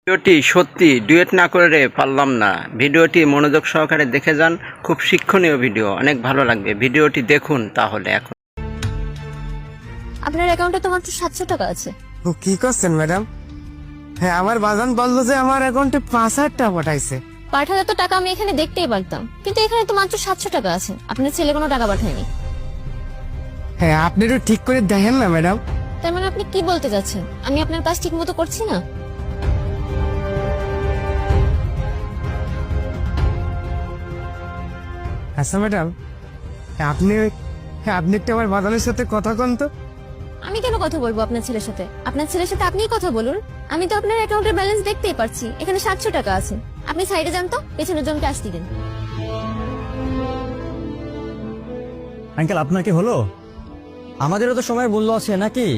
ভিডিওটি সত্যি ডুয়েট না করে পারলাম না। ভিডিওটি মনোযোগ সহকারে দেখে যান, খুব শিক্ষণীয় ভিডিও, অনেক ভালো লাগবে। ভিডিওটি দেখুন তাহলে। এখন আপনার অ্যাকাউন্টে তো মাত্র 700 টাকা আছে। ও কি করছেন ম্যাডাম? হ্যাঁ, আমার বাজান বললো যে আমার অ্যাকাউন্টে 5,000 টাকা পাঠাইছে। পাঠালে তো টাকা আমি এখানে দেখতেই পারতাম, কিন্তু এখানে তো মাত্র 700 টাকা আছে। আপনার ছেলে কোনো টাকা পাঠায়নি। হ্যাঁ, আপনি একটু ঠিক করে দেখেন না ম্যাডাম। তার মানে আপনি কি বলতে চাচ্ছেন? আমি আপনার কাজ ঠিক মতো করছি না? আচ্ছা ম্যাডাম, আপনি আপনি একটু আমার বাজানের সাথে কথা কন তো। আমি কেন কথা বলবো আপনার ছেলের সাথে? আপনার ছেলের সাথে আপনিই কথা বলুন। আমি তো আপনার অ্যাকাউন্টের ব্যালেন্স দেখতেই পারছি, এখানে 700 টাকা আছে। আপনি সাইডে যান তো, পেছনের জনকে আসতে দিন। আঙ্কেল আপনার কি হলো? আমাদেরও তো সময়ের মূল্য আছে নাকি?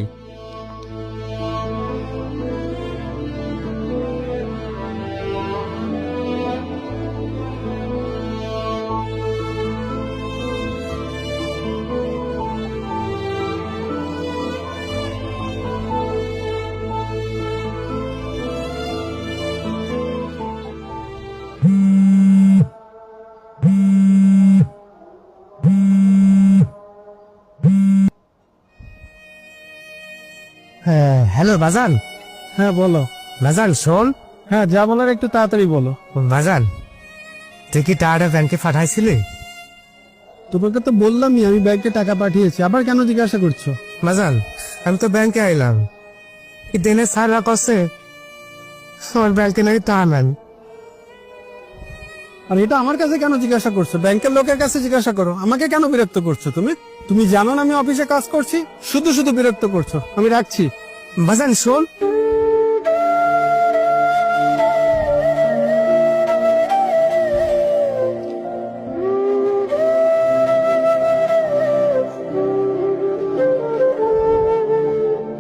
হ্যাঁ, হ্যালো বাজান। হ্যাঁ বলো। বাজান শোন। হ্যাঁ যা বলার একটু তাড়াতাড়ি বলো। বাজান, তুই কি টাকাটা ব্যাংকে পাঠাইছিলি? তোমাকে তো বললামই আমি ব্যাংকে টাকা পাঠিয়েছি, আবার কেন জিজ্ঞাসা করছো? বাজান, আমি তো ব্যাংকে আইলাম, কি দিনে সারা করছে আমার ব্যাংকে নাকি টাকা নেন। আর এটা আমার কাছে কেন জিজ্ঞাসা করছো? ব্যাংকের লোকের কাছে জিজ্ঞাসা করো। আমাকে কেন বিরক্ত করছো তুমি? তুমি জানো না আমি অফিসে কাজ করছি, শুধু শুধু বিরক্ত করছো। আমি রাখছি। বাজান শোন।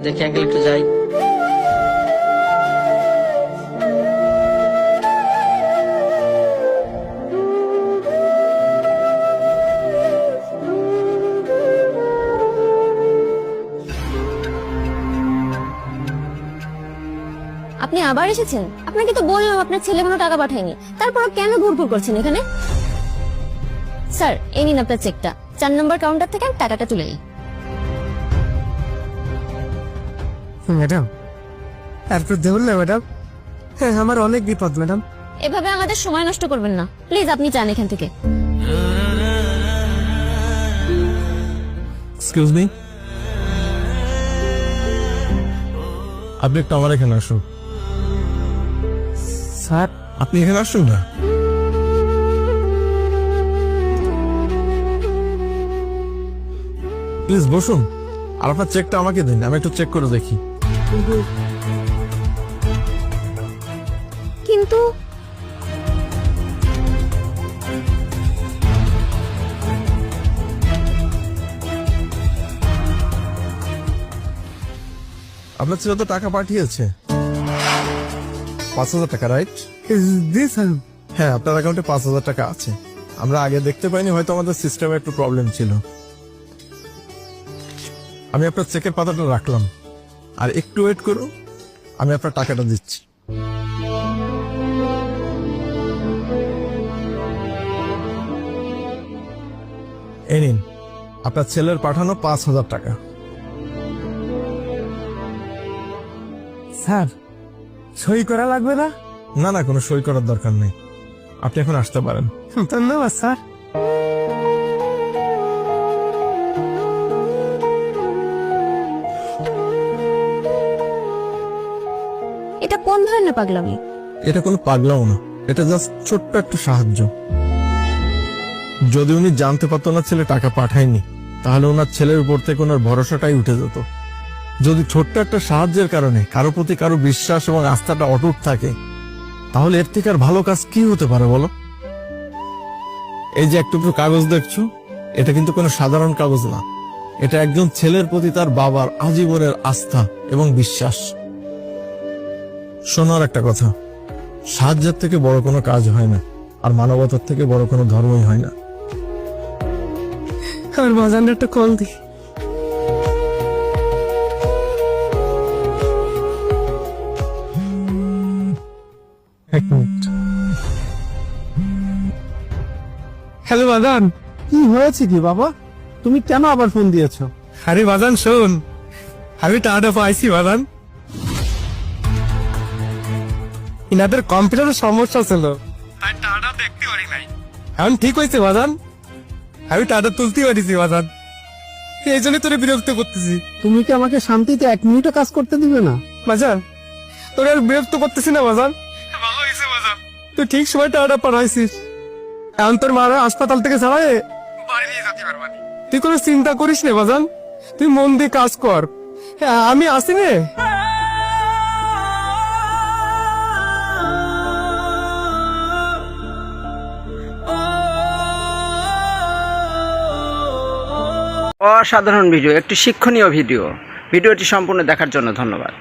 দেখি আঙ্কেল একটু যাই। আপনি আবার এসেছেন? আপনাকে তো বললাম আপনার ছেলে কোনো টাকা পাঠায়নি, তারপরও কেন ঘুরঘুর করছেন এখানে? স্যার, এই নিন আপনার চেকটা। 4 নম্বর কাউন্টার থেকে টাকাটা তুলে নিন। ম্যাডাম, তারপর দেখুন না ম্যাডাম, হ্যাঁ আমার অনেক বিপদ ম্যাডাম। এভাবে আমাদের সময় নষ্ট করবেন না প্লিজ, আপনি যান এখান থেকে। এক্সকিউজ মি, আপনি একটু আমার এখানে আসুন। স্যার, আপনি এখানে আসুন না। প্লিজ বসুন। আর আপনার চেকটা আমাকে দিন, আমি একটু চেক করে দেখি। কিন্তু আপনার ছেলে তো টাকা পাঠিয়েছে 5,000 টাকা, রাইট? জি স্যার। হ্যাঁ, আপনার অ্যাকাউন্টে 5,000 টাকা আছে। আমরা আগে দেখতে পাইনি, হয়তো আমাদের সিস্টেমে একটু প্রবলেম ছিল। আমি আপনার চেকের পাতাটা রাখলাম, আর একটু ওয়েট করুন, আমি আপনার টাকাটা দিচ্ছি। এই নিন আপনার ছেলের পাঠানো 5,000 টাকা। স্যার, সই করা লাগবে না? না না, কোনো সই করার দরকার নেই, আপনি এখন আসতে পারেন। ধন্যবাদ স্যার। এটা কোন ধরনের পাগলামি? এটা কোনো পাগলাও না, এটা জাস্ট ছোট্ট একটা সাহায্য। যদি উনি জানতে পারতো না ছেলে টাকা পাঠায়নি, তাহলে ওনার ছেলের উপর থেকে ওনার ভরসাটাই উঠে যেত। যদি ছোট্ট একটা সাহায্যের কারণে কারো প্রতি কারো বিশ্বাস এবং আস্থাটা অটুট থাকে, তাহলে এর থেকে আর ভালো কাজ কি হতে পারে বলো? এই যে একটু কাগজ দেখছো, এটা কিন্তু কোনো সাধারণ কাগজ না। এটা একজন ছেলের প্রতি তার বাবার আজীবনের আস্থা এবং বিশ্বাস। শোনার একটা কথা, সাহায্যের থেকে বড় কোনো কাজ হয় না, আর মানবতার থেকে বড় কোনো ধর্মই হয় না। আমার বাজানটা একটা কল দি। এক মিনিট। হ্যালো বাজান, কি হয়েছে কি বাবা, তুমি কেন আবার ফোন দিয়েছো? আরে বাজান শোন, আমি টাকাটা পাইছি বাজান। ইনাদের কম্পিউটারের সমস্যা ছিল, তাই টাকাটা দেখতে পারি নাই। এখন ঠিক হয়েছে বাজান, আমি টাকাটা তুলতে পারিছি বাজান। এই জন্য তোরে বিরক্ত করতেছি তুমি কি আমাকে শান্তিতে 1 মিনিটও কাজ করতে দিবে না? বাজান। তোরে আর বিরক্ত করতেছি না বাজান। ভালো হয়েছে বাজান, তুই ঠিক সময় টাকাটা পাঠাইছিস। এখন তোর মারা হাসপাতাল থেকে ছাড়াই বাড়ি নিয়ে যেতে পারবানি। তুই কোনো চিন্তা করিস না বাজান, তুই মন দিয়ে কাজ কর, হ্যাঁ, আমি আসি রে। অসাধারণ ভিডিও, একটি শিক্ষণীয় ভিডিও। ভিডিওটি সম্পূর্ণ দেখার জন্য ধন্যবাদ।